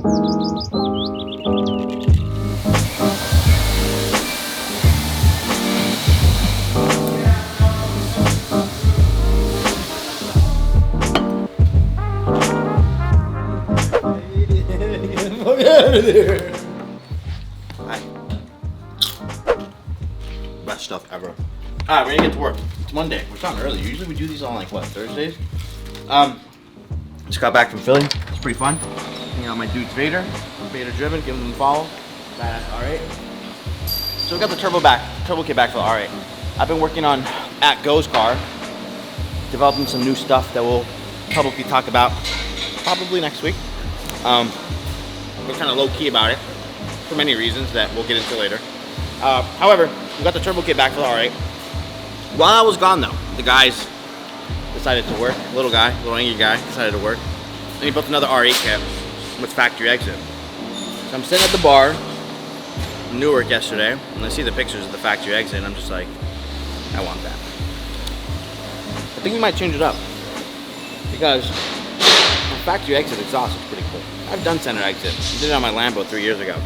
Best stuff ever. Alright, we're gonna get to work. It's Monday. We're starting early. Usually we do these on like what, Thursdays? Just got back from Philly. It's pretty fun. Hanging out with my dudes Vader. Vader driven, giving them a follow. Badass R8. So we got the turbo kit back for the R8. I've been working on at Go's car, developing some new stuff that we'll publicly talk about probably next week. We're kind of low key about it for many reasons that we'll get into later. However, we got the turbo kit back for the R8. While I was gone though, the guys decided to work. Little angry guy decided to work. And he built another R8 kit with factory exit. So I'm sitting at the bar in Newark yesterday, and I see the pictures of the factory exit, and I'm just like, I want that. I think we might change it up, because the factory exit exhaust is pretty cool. I've done center exit. I did it on my Lambo 3 years ago.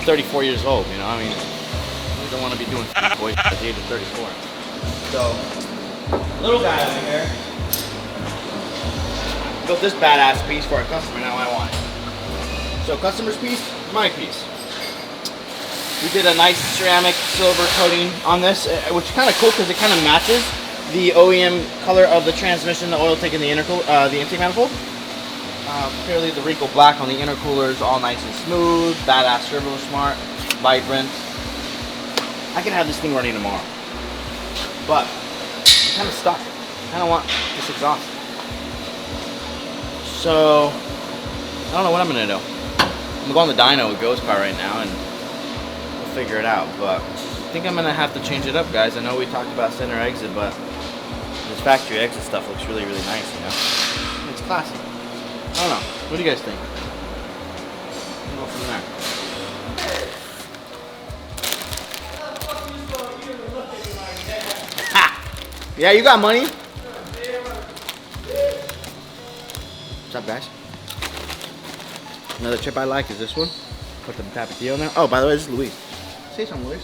34 years old, you know, I mean, I don't want to be doing boys at the age of 34. So, little guy over here built this badass piece for a customer. Now I want it. So, customer's piece, my piece. We did a nice ceramic silver coating on this, which is kind of cool because it kind of matches the OEM color of the transmission, the oil tank, and the intake manifold. Clearly the wrinkle black on the intercoolers, all nice and smooth, badass turbo smart, vibrant. I can have this thing running tomorrow, but I'm kind of stuck. I kind of want this exhaust. So I don't know what I'm gonna do. I'm going to the dyno with Go's car right now, and we'll figure it out. But I think I'm gonna have to change it up, guys. I know we talked about center exit, but this factory exit stuff looks really, really nice. You know, it's classy. I don't know. What do you guys think? We'll go from there. Ha! Yeah, you got money? What's up, guys? Another chip I like is this one. Put the Tapatio in there. Oh, by the way, this is Luis. Say something, Luis.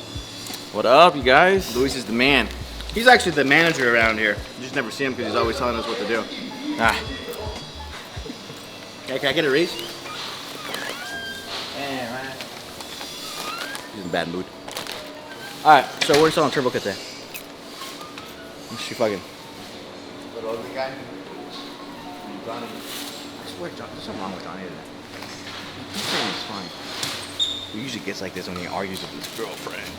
What up, you guys? Luis is the man. He's actually the manager around here. You just never see him because he's always telling us what to do. Ah. Okay, can I get a raise? Yeah, right. He's in a bad mood. Alright, so we're selling turbo kit today. What's she fucking? Little ugly guy? Johnny. I swear, John, there's something wrong with Johnny today. He's saying he's fine. He usually gets like this when he argues with his girlfriend.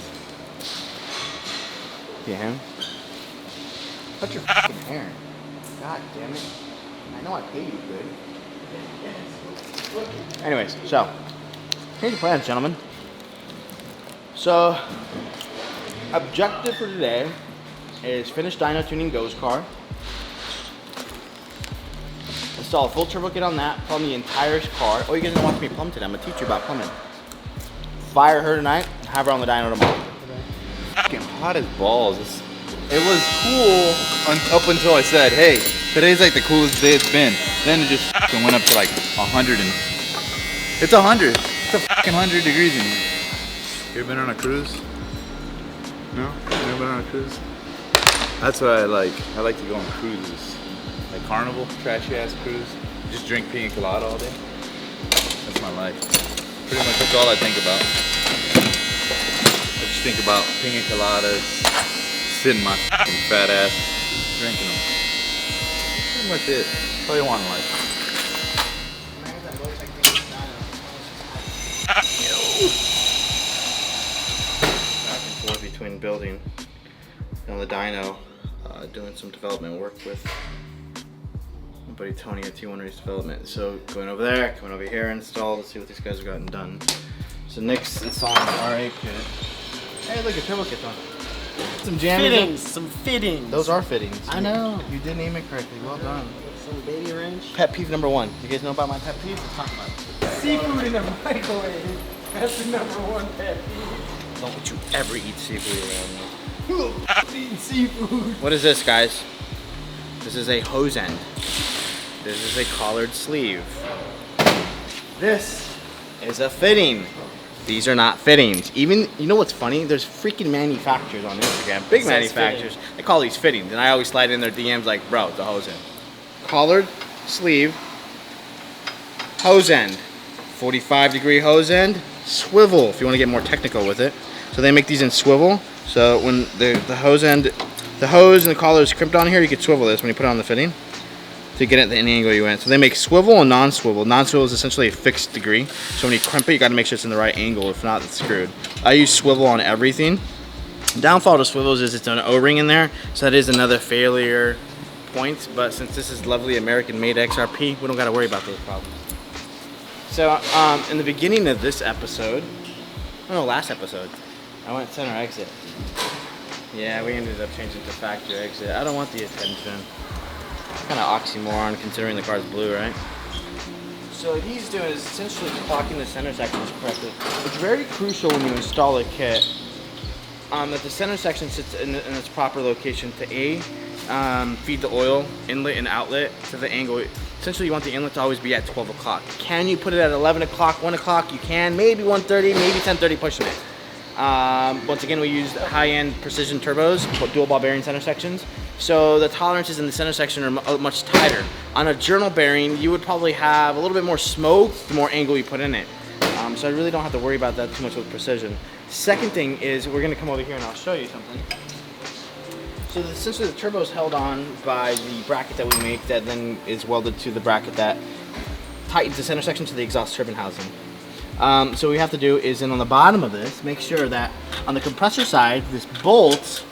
Yeah, him? Cut your fucking hair. God damn it. I know I pay you good. Anyways, so here's the plans, gentlemen. So, objective for today is finish dyno tuning Go's car. Install a full turbo kit on that, plumb the entire car. Oh, you guys don't want me to plumb today. I'm gonna teach you about plumbing. Fire her tonight, have her on the dyno tomorrow. Fucking hot as balls. It was cool up until I said, hey, today's like the coolest day it's been. Then it just fucking went up to like 100 and... It's 100. It's a fucking 100 degrees in here. You ever been on a cruise? No? You ever been on a cruise? That's what I like. I like to go on cruises. Like Carnival, trashy ass cruise. Just drink pina colada all day. That's my life. Pretty much that's all I think about. I just think about pina coladas, sitting my fucking fat ass, drinking them. Pretty much it. That's all you want in life. Back and forth between building and the dyno, doing some development work with my buddy Tony at T1 Race Development. So going over there, coming over here, install. Let's see what these guys have gotten done. So Nick's installing the R8 kit. Hey, look, a turbo kit's on. Some jamming. Fittings, some fittings. Those are fittings. I know. You did name it correctly. Well done. Some baby wrench. Pet peeve number one. You guys know about my pet peeves? Let's talk about it. Seafood in a microwave. That's the #1 pet peeve. Don't you ever eat seafood around me. Who eating seafood? What is this, guys? This is a hose end. This is a collared sleeve. This is a fitting. These are not fittings. Even, you know what's funny? There's freaking manufacturers on Instagram, big manufacturers. They call these fittings, and I always slide in their DMs like, bro, it's a hose end. Collared sleeve, hose end, 45-degree hose end, swivel if you want to get more technical with it. So they make these in swivel. So when the hose end, the hose and the collar is crimped on here, you could swivel this when you put it on the fitting to get it at any angle you want. So they make swivel and non-swivel. Non-swivel is essentially a fixed degree. So when you crimp it, you got to make sure it's in the right angle. If not, it's screwed. I use swivel on everything. Downfall to swivels is it's an O-ring in there, so that is another failure point. But since this is lovely American-made XRP, we don't got to worry about those problems. So in the beginning of this episode, last episode, I went center exit. Yeah, we ended up changing to factory exit. I don't want the attention. Kind of oxymoron considering the car's blue, right? So what he's doing is essentially clocking the center sections correctly. It's very crucial when you install a kit that the center section sits in its proper location to feed the oil inlet and outlet to the angle. Essentially you want the inlet to always be at 12 o'clock. Can you put it at 11 o'clock, 1 o'clock? You can, maybe 1:30, maybe 10:30 pushing it. Once again, we used high-end precision turbos, dual ball bearing center sections. So the tolerances in the center section are much tighter. On a journal bearing, you would probably have a little bit more smoke the more angle you put in it. So I really don't have to worry about that too much with precision. Second thing is we're going to come over here and I'll show you something. So essentially the turbo is held on by the bracket that we make that then is welded to the bracket that tightens the center section to the exhaust turbine housing. So what we have to do is, on the bottom of this, make sure that on the compressor side, this bolt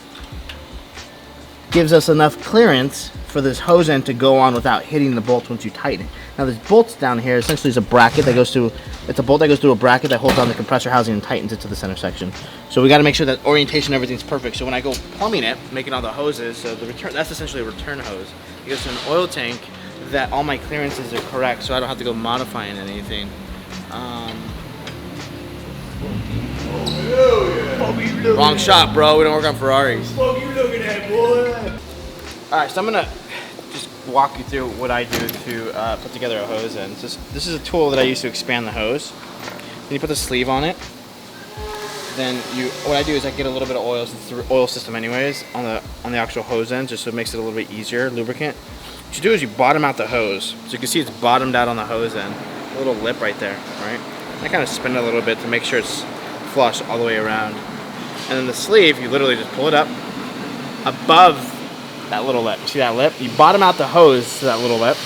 gives us enough clearance for this hose end to go on without hitting the bolts once you tighten it. Now this bolts down here essentially is a bracket that goes to, it's a bolt that goes through a bracket that holds on the compressor housing and tightens it to the center section. So we got to make sure that orientation and everything's perfect. So when I go plumbing it, making all the hoses, so the return, that's essentially a return hose. It goes to an oil tank that all my clearances are correct, so I don't have to go modifying anything. Wrong shot, bro. We don't work on Ferraris. What you looking at, boy? Alright, so I'm gonna just walk you through what I do to put together a hose end. So this is a tool that I use to expand the hose. Then you put the sleeve on it. Then what I do is I get a little bit of oil, since it's the oil system anyways, on the actual hose end, just so it makes it a little bit easier, lubricant. What you do is you bottom out the hose. So you can see it's bottomed out on the hose end. A little lip right there, right? I kind of spin it a little bit to make sure it's flush all the way around. And then the sleeve, you literally just pull it up above that little lip. See that lip? You bottom out the hose to that little lip.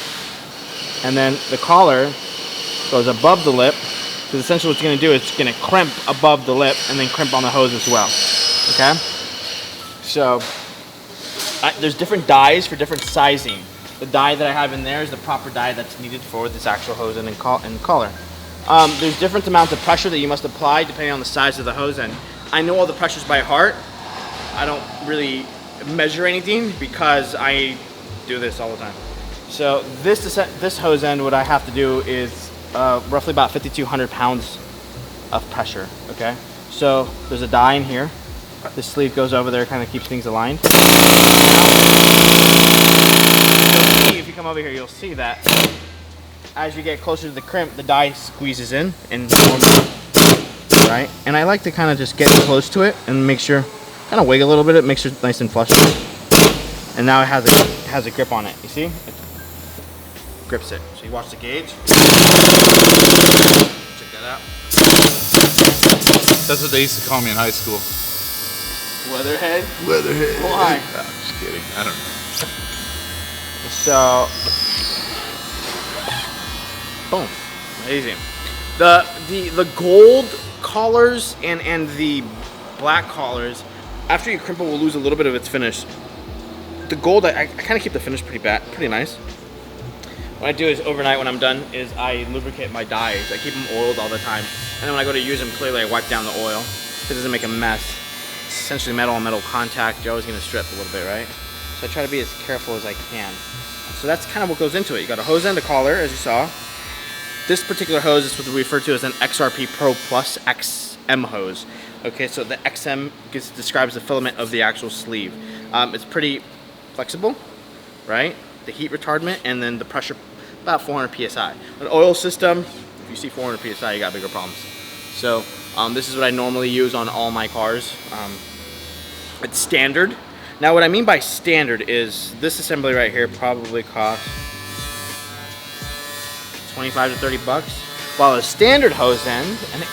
And then the collar goes above the lip. Because essentially what you're going to do is it's going to crimp above the lip and then crimp on the hose as well. Okay? So, there's different dies for different sizing. The die that I have in there is the proper die that's needed for this actual hose end and collar. There's different amounts of pressure that you must apply depending on the size of the hose end. I know all the pressures by heart. I don't really measure anything because I do this all the time. So this hose end, what I have to do is roughly about 5,200 pounds of pressure, okay? So there's a die in here. The sleeve goes over there, kind of keeps things aligned. If you come over here, you'll see that as you get closer to the crimp, the die squeezes in and right? And I like to kind of just get close to it and make sure, kind of wiggle a little bit, it makes it nice and flush. And now it has a grip on it, you see? It grips it. So you watch the gauge. Check that out. That's what they used to call me in high school. Weatherhead? Weatherhead. Why? No, I'm just kidding. I don't know. So, boom, amazing. The gold collars and the black collars, after you crimp it, will lose a little bit of its finish. The gold, I kind of keep the finish pretty nice. What I do is overnight when I'm done is I lubricate my dies. I keep them oiled all the time. And then when I go to use them, clearly I wipe down the oil. It doesn't make a mess. It's essentially metal on metal contact. You're always going to strip a little bit, right? So I try to be as careful as I can. So that's kind of what goes into it. You got a hose end, a collar, as you saw. This particular hose is what we refer to as an XRP Pro Plus XM hose. Okay, so the XM describes the filament of the actual sleeve. It's pretty flexible, right? The heat retardant, and then the pressure, about 400 PSI. An oil system, If you see 400 PSI, you got bigger problems. So this is what I normally use on all my cars. It's standard. Now what I mean by standard is this assembly right here probably costs 25 to 30 bucks. While a standard hose end, an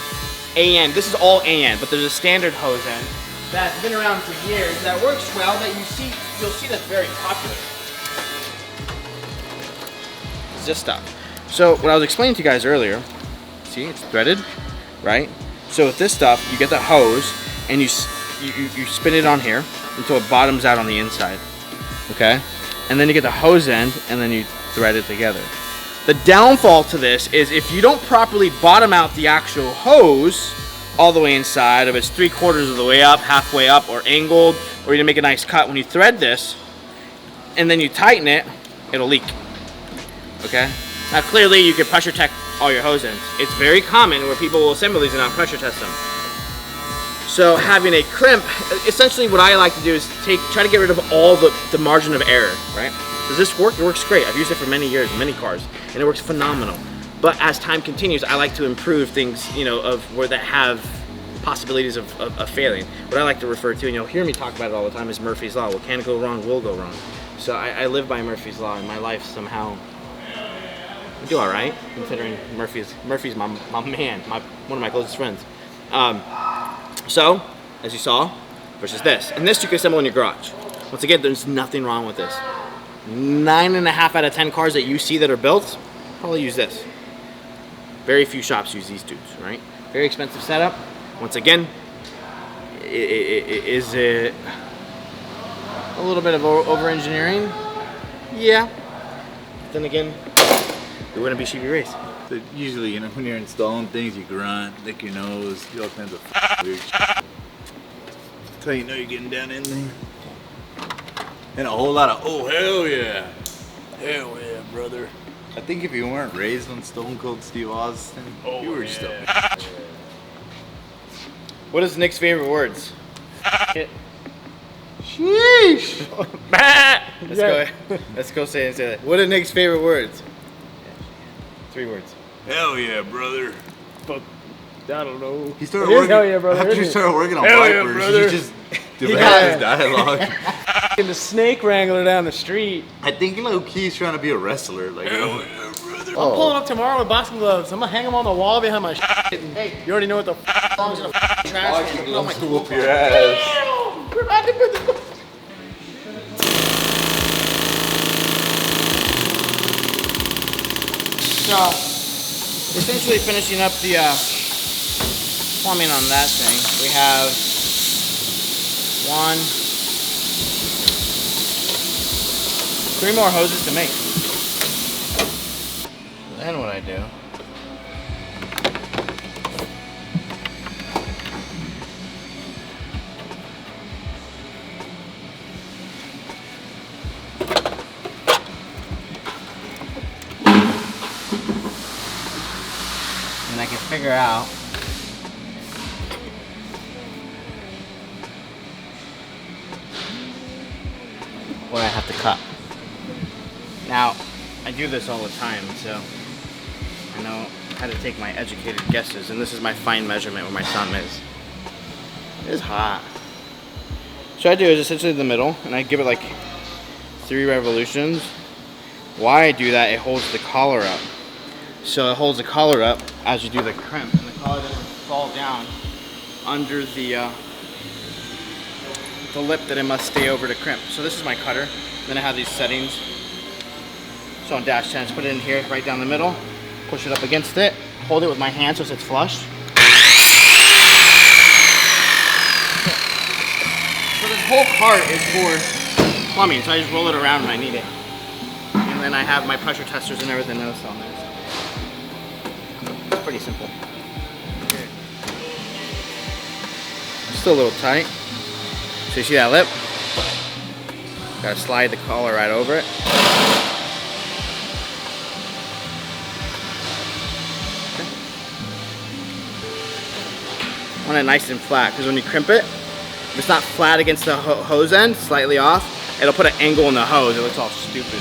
AN, this is all AN, but there's a standard hose end that's been around for years that works well, that you'll see that's very popular. It's this stuff. So what I was explaining to you guys earlier, see it's threaded, right? So with this stuff, you get the hose and you spin it on here until it bottoms out on the inside, okay? And then you get the hose end and then you thread it together. The downfall to this is if you don't properly bottom out the actual hose all the way inside, if it's 3/4 of the way up, halfway up, or angled, or you make a nice cut when you thread this, and then you tighten it, it'll leak, okay? Now clearly you can pressure test all your hose ends. It's very common where people will assemble these and not pressure test them. So having a crimp, essentially what I like to do is try to get rid of all the margin of error, right? Does this work? It works great. I've used it for many years, many cars, and it works phenomenal. But as time continues, I like to improve things, you know, that have possibilities of failing. What I like to refer to, and you'll hear me talk about it all the time, is Murphy's Law. What can go wrong will go wrong. So I live by Murphy's Law in my life somehow. I do all right, considering Murphy's my man, one of my closest friends. So, as you saw, versus this. And this you can assemble in your garage. Once again, there's nothing wrong with this. 9.5 out of 10 cars that you see that are built probably use this. Very few shops use these tubes, right? Very expensive setup. Once again, is it a little bit of over-engineering? Yeah. Then again, it wouldn't be SHEEPEYRACE. So usually, you know, when you're installing things, you grunt, lick your nose, do all kinds of weird shit. That's how you know you're getting down in there. And a whole lot of, oh, hell yeah. Hell yeah, brother. I think if you weren't raised on Stone Cold Steve Austin, you were just a bitch. What is Nick's favorite words? Sheesh! Let's go say that. What are Nick's favorite words? 3 words. Hell yeah, brother. But I don't know. He started It is working, hell yeah, brother, after he isn't it? started working on Hell yeah, Vipers, brother. he just developed his dialogue. And the snake wrangler down the street. I think low-key he's trying to be a wrestler. Like, hell yeah, brother. I'm pulling up tomorrow with boxing gloves. I'm gonna hang them on the wall behind my shit. And hey, you already know what the Songs in the trash. Boxing gloves to whoop your ass. We're about to put the So, essentially finishing up the plumbing on that thing. We have 3 more hoses to make. Then what I do, and I can figure out what I have to cut. Now, I do this all the time, so I know how to take my educated guesses, and this is my fine measurement where my thumb is. It is hot. So what I do is essentially the middle, and I give it like 3 revolutions. Why I do that, it holds the collar up. So it holds the collar up as you do the crimp, and the collar doesn't fall down under the lip that it must stay over to crimp. So this is my cutter. Then I have these settings. So on dash 10, just put it in here, right down the middle, push it up against it, hold it with my hand so it's flush. So this whole cart is for plumbing, so I just roll it around when I need it. And then I have my pressure testers and everything else on there. It's pretty simple. It's still a little tight. So you see that lip? Gotta slide the collar right over it. I want it nice and flat, because when you crimp it, if it's not flat against the hose end, slightly off, it'll put an angle in the hose. It looks all stupid.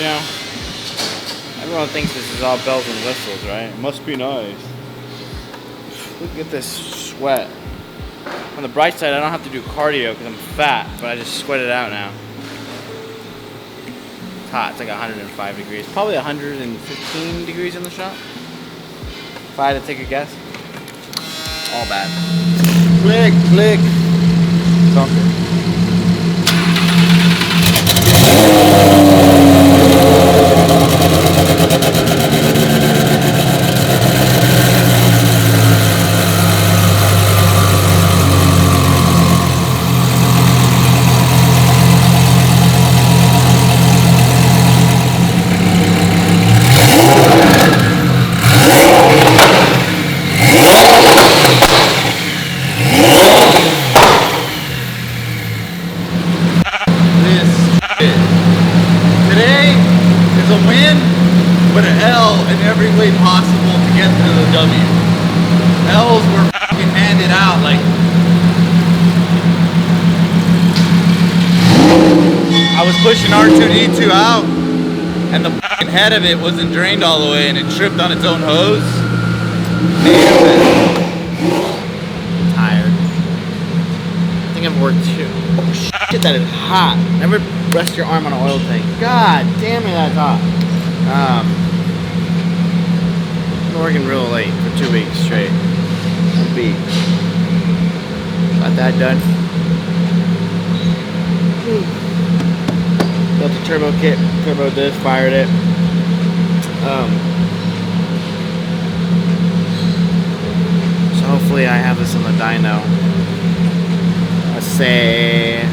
You know, everyone thinks this is all bells and whistles, right? It must be nice. Look at this sweat. On the bright side, I don't have to do cardio because I'm fat, but I just sweat it out now. It's hot. It's like 105 degrees. Probably 115 degrees in the shop. If I had to take a guess. All bad. Click, click. Something. But an L in every way possible to get to the W. L's were fucking handed out like. I was pushing R2D2 out, and the fucking head of it wasn't drained all the way, and it tripped on its own hose. I'm tired. I think I've worked too. Oh shit, that is hot. Never rest your arm on an oil tank. God damn it, that's hot. I've been working real late for 2 weeks straight. I'm beat. Got that done. Built the turbo kit, turboed this, fired it. So hopefully I have this on the dyno. Let's say,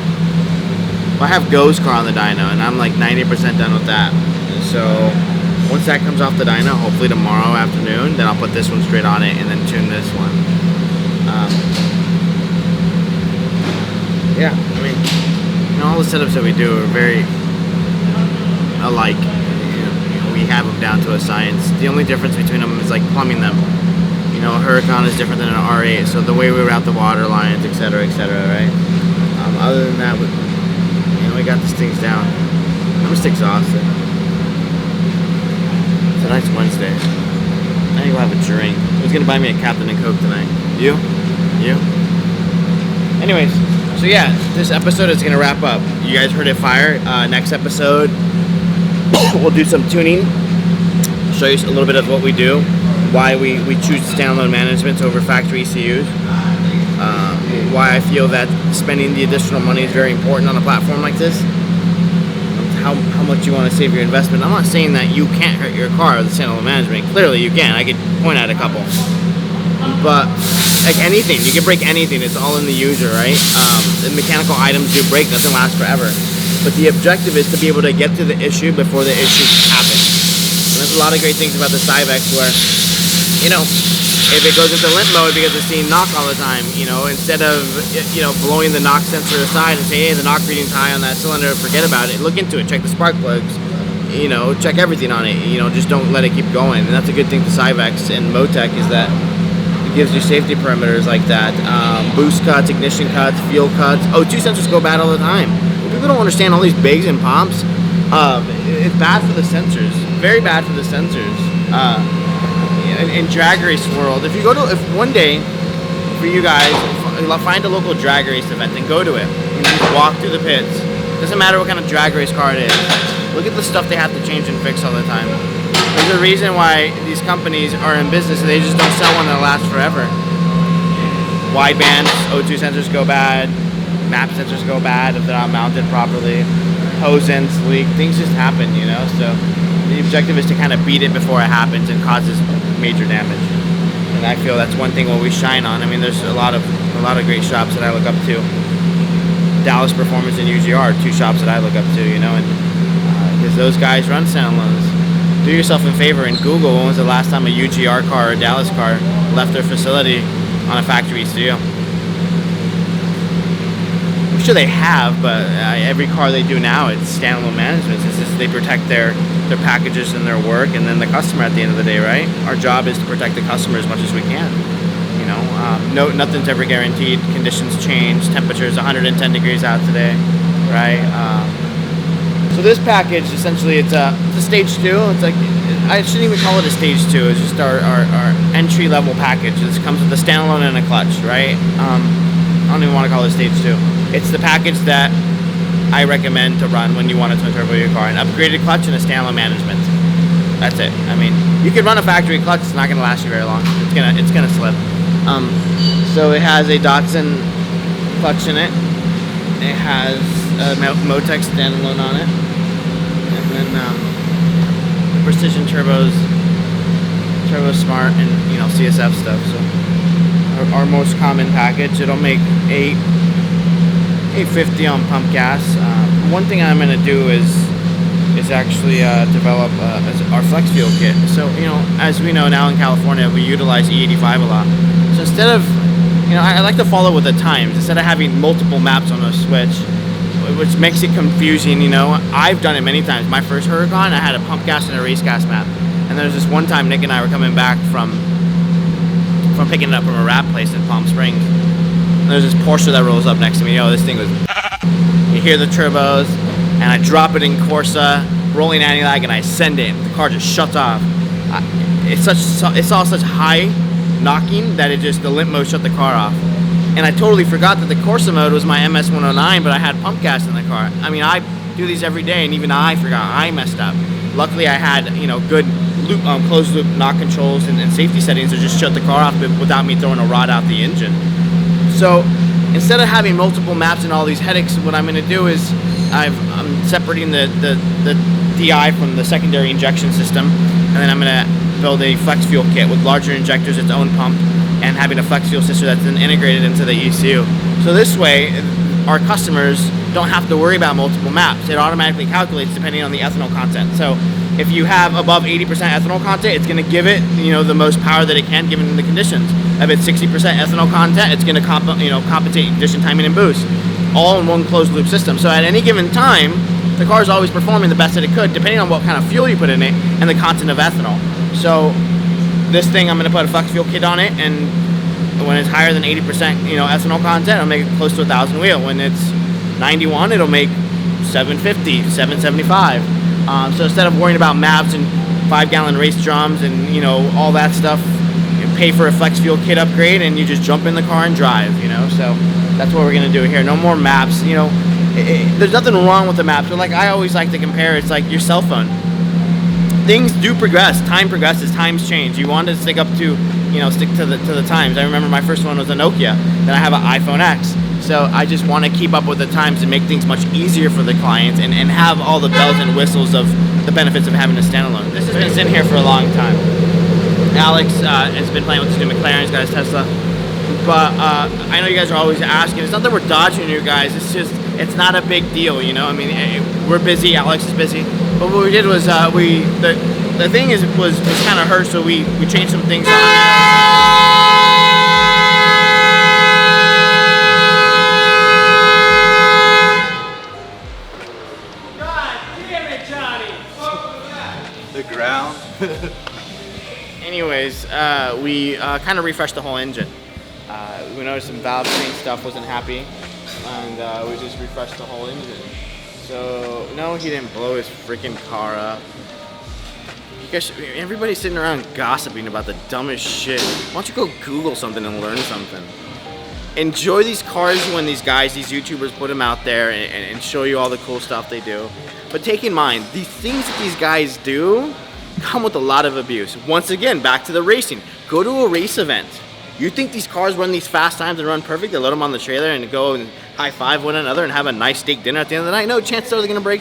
well, I have Go's car on the dyno, and I'm like 90% done with that. So once that comes off the dyno, hopefully tomorrow afternoon, then I'll put this one straight on it and then tune this one. Yeah, I mean, you know, all the setups that we do are very alike. You know, we have them down to a science. The only difference between them is like plumbing them. You know, a Huracan is different than an R8, so the way we route the water lines, etc., right? Other than that, you know, we got these things down. I'm just exhausted. Tonight's Wednesday. I think we'll have a drink. Who's gonna buy me a Captain and Coke tonight? You? You? Anyways, so yeah, this episode is gonna wrap up. You guys heard it fire. Next episode, we'll do some tuning. Show you a little bit of what we do, why we choose standalone management over factory ECUs, why I feel that spending the additional money is very important on a platform like this. How much you want to save your investment. I'm not saying that you can't hurt your car with the standalone management. Clearly you can. I could point out a couple. But like anything, you can break anything. It's all in the user, right? The mechanical items do break. Nothing lasts forever. But the objective is to be able to get to the issue before the issue happens. And there's a lot of great things about the Cyvex where, you know, if it goes into limp mode because it's seeing knock all the time, you know, instead of, you know, blowing the knock sensor aside and say, hey, the knock reading's high on that cylinder, forget about it. Look into it. Check the spark plugs. You know, check everything on it. You know, just don't let it keep going. And that's a good thing to Cyvex and Motec is that it gives you safety perimeters like that. Boost cuts, ignition cuts, fuel cuts. O2 sensors go bad all the time. People don't understand all these bigs and pumps. It's bad for the sensors. Very bad for the sensors. In drag race world, if one day for you guys find a local drag race event and go to it and just walk through the pits, doesn't matter what kind of drag race car it is, look at the stuff they have to change and fix all the time. There's a reason why these companies are in business and they just don't sell one that lasts forever. Widebands, O2 sensors go bad, map sensors go bad if they're not mounted properly, hose ends leak, things just happen, you know. So the objective is to kind of beat it before it happens and causes major damage. And I feel that's one thing what we shine on. I mean, there's a lot of great shops that I look up to. Dallas Performance and UGR, two shops that I look up to, you know, and because those guys run standalones. Do yourself a favor and Google when was the last time a UGR car or a Dallas car left their facility on a factory ECU. I'm sure they have, but every car they do now, it's standalone management. It's just they protect their packages and their work, and then the customer at the end of the day, right? Our job is to protect the customer as much as we can. You know, nothing's ever guaranteed. Conditions change. Temperatures 110 degrees out today, right? So this package, essentially, it's a stage 2. It's like, I shouldn't even call it a stage 2. It's just our entry-level package. This comes with a standalone and a clutch, right? I don't even want to call it stage 2. It's the package that I recommend to run when you want to twin turbo your car. An upgraded clutch and a standalone management. That's it. I mean, you could run a factory clutch. It's not going to last you very long. It's gonna slip. So it has a Datsun clutch in it. It has a Motec standalone on it, and then the Precision turbos, Turbo Smart, and CSF stuff. So our most common package. It'll make 850 on pump gas. One thing I'm gonna do is actually develop our flex fuel kit. So as we know now in California, we utilize E85 a lot. So instead of I like to follow with the times instead of having multiple maps on a switch, which makes it confusing. I've done it many times. My first Huracan, I had a pump gas and a race gas map. And there's this one time Nick and I were coming back from picking it up from a wrap place in Palm Springs. And there's this Porsche that rolls up next to me. This thing was. You hear the turbos, and I drop it in Corsa, rolling anti-lag, and I send it. The car just shuts off. It's all such high knocking that the limp mode shut the car off. And I totally forgot that the Corsa mode was my MS109, but I had pump gas in the car. I mean, I do these every day, and even I forgot. I messed up. Luckily, I had good loop, closed loop knock controls and safety settings to just shut the car off without me throwing a rod out the engine. So instead of having multiple maps and all these headaches, what I'm going to do is I'm separating the DI from the secondary injection system, and then I'm going to build a flex fuel kit with larger injectors, its own pump, and having a flex fuel system that's then integrated into the ECU. So this way, our customers don't have to worry about multiple maps. It automatically calculates depending on the ethanol content. So if you have above 80% ethanol content, it's going to give it the most power that it can given the conditions. If it's 60% ethanol content, it's going to compensate ignition timing and boost, all in one closed loop system. So at any given time, the car is always performing the best that it could, depending on what kind of fuel you put in it and the content of ethanol. So this thing, I'm going to put a flex fuel kit on it, and when it's higher than 80% ethanol content, it'll make it close to 1,000 wheel. When it's 91, it'll make 750, 775. So instead of worrying about maps and 5-gallon race drums and all that stuff, you pay for a flex fuel kit upgrade and you just jump in the car and drive. So that's what we're gonna do here. No more maps. There's nothing wrong with the maps, but like I always like to compare, it's like your cell phone. Things do progress. Time progresses. Times change. You want to stick up to stick to the times. I remember my first one was a Nokia. Then I have an iPhone X. So I just want to keep up with the times and make things much easier for the clients and have all the bells and whistles of the benefits of having a standalone. This has been sitting here for a long time. Alex has been playing with his new McLaren. He's got his Tesla. But I know you guys are always asking. It's not that we're dodging you guys. It's not a big deal, I mean, we're busy. Alex is busy. But what we did was the thing was kind of hurt, so we changed some things on. The ground. Anyways, we kind of refreshed the whole engine. We noticed some valve train stuff wasn't happy, and we just refreshed the whole engine. So no, he didn't blow his freaking car up. You guys, everybody's sitting around gossiping about the dumbest shit. Why don't you go Google something and learn something? Enjoy these cars when these YouTubers put them out there and show you all the cool stuff they do. But take in mind, these things that these guys do come with a lot of abuse. Once again, back to the racing. Go to a race event. You think these cars run these fast times and run perfect? They load them on the trailer and go and high five one another and have a nice steak dinner at the end of the night? No, chances are they're gonna break.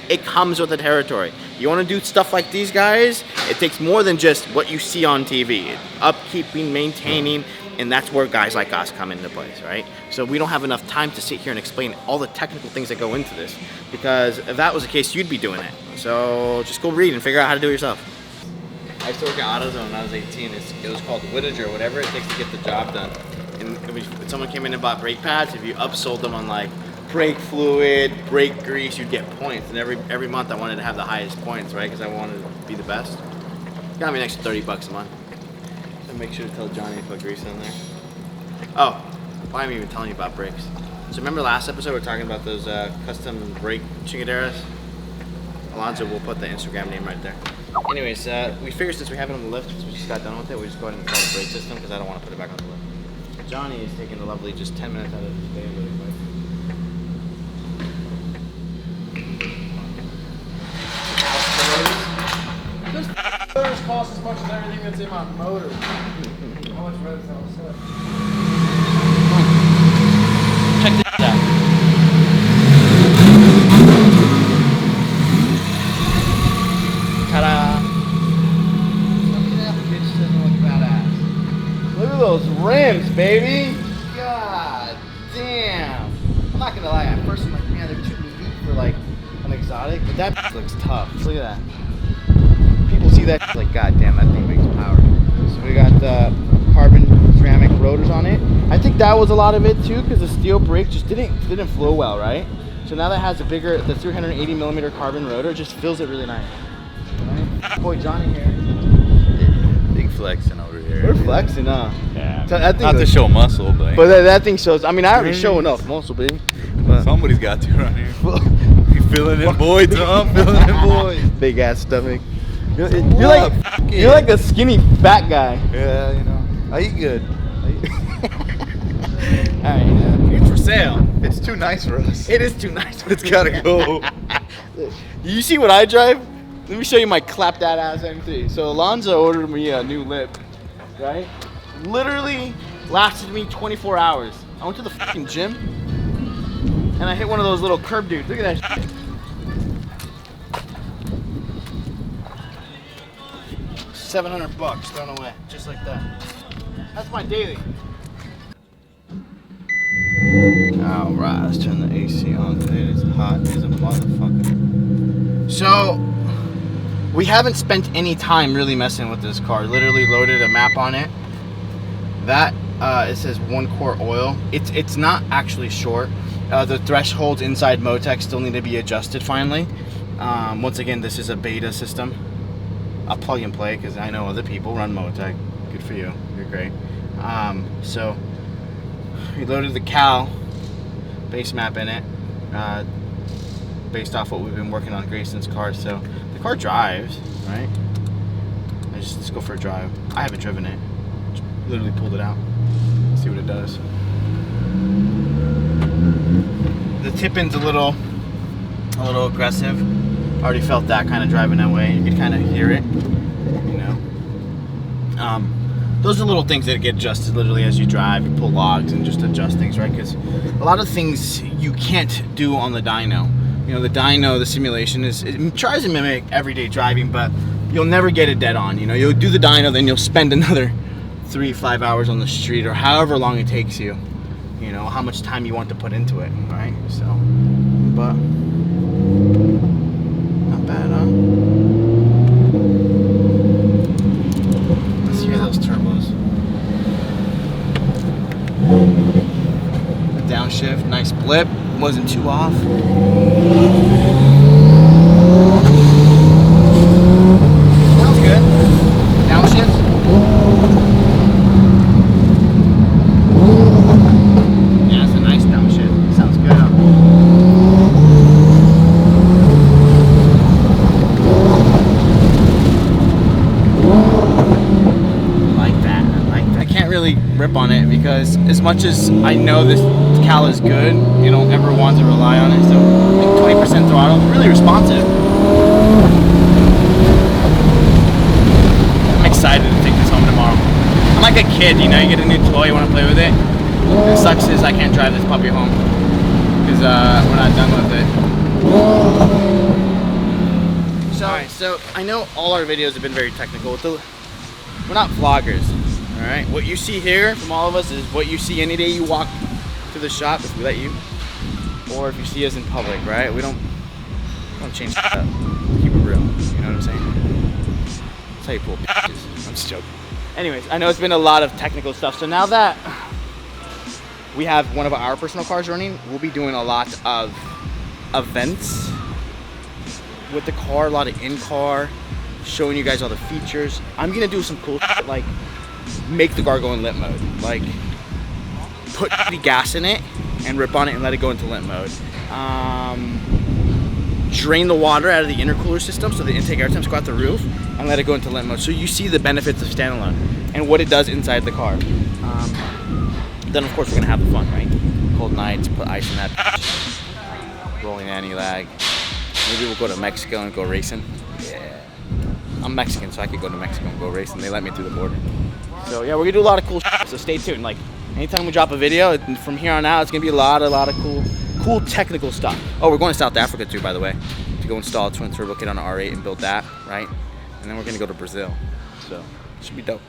It comes with the territory. You wanna do stuff like these guys? It takes more than just what you see on TV. Upkeeping, maintaining, and that's where guys like us come into place, right? So we don't have enough time to sit here and explain all the technical things that go into this, because if that was the case, you'd be doing it. So just go read and figure out how to do it yourself. I used to work at AutoZone when I was 18. It was called Whittaker, whatever it takes to get the job done. And if someone came in and bought brake pads, if you upsold them on like brake fluid, brake grease, you'd get points. And every month I wanted to have the highest points, right? Because I wanted to be the best. Got me an extra $30 a month. So make sure to tell Johnny to put grease in there. Oh, why am I even telling you about brakes? So remember last episode we were talking about those custom brake chingaderas? Alonzo will put the Instagram name right there. Anyways, we figured since we have it on the lift, since we just got done with it, we just go ahead and install the brake system because I don't want to put it back on the lift. Johnny is taking a lovely just 10 minutes out of his day really quick. This motors cost as much as everything that's in my motor. How much red cell set? Check this out. Ta-da! Look at that bitch doesn't look badass. Look at those rims, baby! God damn! I'm not gonna lie, at first I'm like, man, they're too meaty for like an exotic, but that bitch looks tough. Look at that. People see that shit like, god damn, that thing makes power. So we got the carbon ceramic rotors on it. I think that was a lot of it too, because the steel brake just didn't flow well, right? So now that has the 380 millimeter carbon rotor, just feels it really nice. Right? Boy Johnny here. Big flexing over here. We're flexing, huh? Yeah. So that thing Not to show muscle, but that thing shows. I mean, I already show enough muscle, baby. But somebody's got to around here. You feeling it, boy, Tom? Feeling it, boy. Big ass stomach. You're like a skinny fat guy. Yeah, you know. I eat good. Alright, it's for sale. It's too nice for us. It is too nice. It's gotta go. You see what I drive? Let me show you my clap that ass M3. So Alonzo ordered me a new lip, right? Literally lasted me 24 hours. I went to the fucking gym and I hit one of those little curb dudes. Look at that shit. $700 thrown away, just like that. That's my daily. Alright, let's turn the AC on today. It's hot as a motherfucker. So, we haven't spent any time really messing with this car. Literally loaded a map on it. That, it says 1 quart oil. It's not actually short. The thresholds inside Motec still need to be adjusted finally. Once again, this is a beta system. I'll plug and play because I know other people run Motec. Good for you. You're great. So we loaded the Cal base map in it, based off what we've been working on Grayson's car. So the car drives, right? Let's go for a drive. I haven't driven it. Just literally pulled it out. See what it does. The tip-in's a little aggressive. Already felt that kind of driving that way. You could kind of hear it, you know. Those are little things that get adjusted literally as you drive. You pull logs and just adjust things, right? Because a lot of things you can't do on the dyno. You know, the dyno, the simulation it tries to mimic everyday driving, but you'll never get it dead on. You know, you'll do the dyno, then you'll spend another 3-5 hours on the street or however long it takes you. You know, how much time you want to put into it, right? So, but not bad, huh? Let's hear those turbos. A downshift, nice blip, wasn't too off. Sounds good. Downshift. Yeah, it's a nice downshift. Sounds good. Rip on it because as much as I know this Cal is good, you don't ever want to rely on it. So I think 20% throttle, really responsive. I'm excited to take this home tomorrow. I'm like a kid, you know, you get a new toy, you want to play with it. It sucks is I can't drive this puppy home because we're not done with it. So, alright, so I know all our videos have been very technical. We're not vloggers. Alright, what you see here from all of us is what you see any day you walk to the shop, if we let you, or if you see us in public, right? We don't change stuff up. Keep it real, you know what I'm saying? That's how you pull bitches. I'm just joking. Anyways, I know it's been a lot of technical stuff, so now that we have one of our personal cars running, we'll be doing a lot of events with the car, a lot of in-car, showing you guys all the features. I'm gonna do some cool shit, like make the car go in limp mode, like put the gas in it and rip on it and let it go into limp mode. drain the water out of the intercooler system so the intake air temps go out the roof and let it go into lint mode. So you see the benefits of standalone and what it does inside the car. Then of course we're gonna have the fun, right? Cold nights, put ice in that, rolling anti-lag. Maybe we'll go to Mexico and go racing. Yeah. I'm Mexican, so I could go to Mexico and go racing. They let me through the border. So yeah, we're gonna do a lot of cool shit, so stay tuned. Like, anytime we drop a video, from here on out, it's gonna be a lot of cool technical stuff. Oh, we're going to South Africa too, by the way, to go install a twin turbo kit on an R8 and build that, right? And then we're gonna go to Brazil. So, it should be dope.